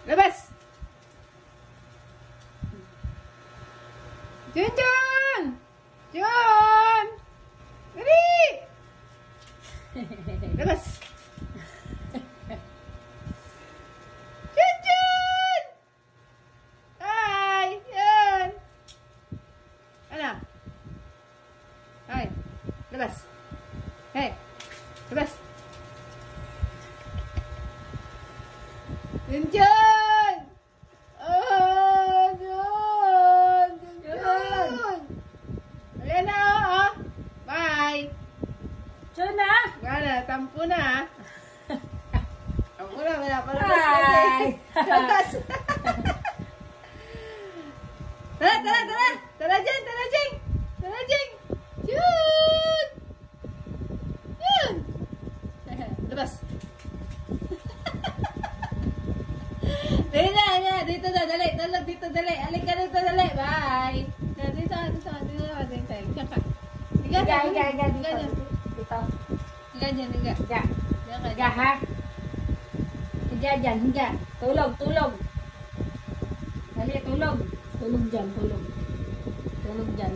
Labas! Junjun! Jun! Dali! Labas! Junjun! Ay! Yan! Ano? Ay! Labas! Hey! Labas! Junjun! Oh! Jun! Junjun! Ayan na, oh! Bye! Diyan na. Wala, tampo na. Tampo na, wala pa na. Bye! Labas! Tara, tara, tara! Tara dyan, tara dyan! Tara dyan! Jun! Jun! Labas! Dali na, dito na, dali, dito, dali. Alik ka dito, dali. Bye! Dito, dito, dito, dito. Diyan ka. Higa, higa, higa. Higa Dito. dyan. Dito. Higa dyan, higa. Higa. Higa ka Higa, dyan. ha? Higa dyan, higa. Tulog, tulog. Dali, tulog. Tulog dyan, tulog. Tulog dyan.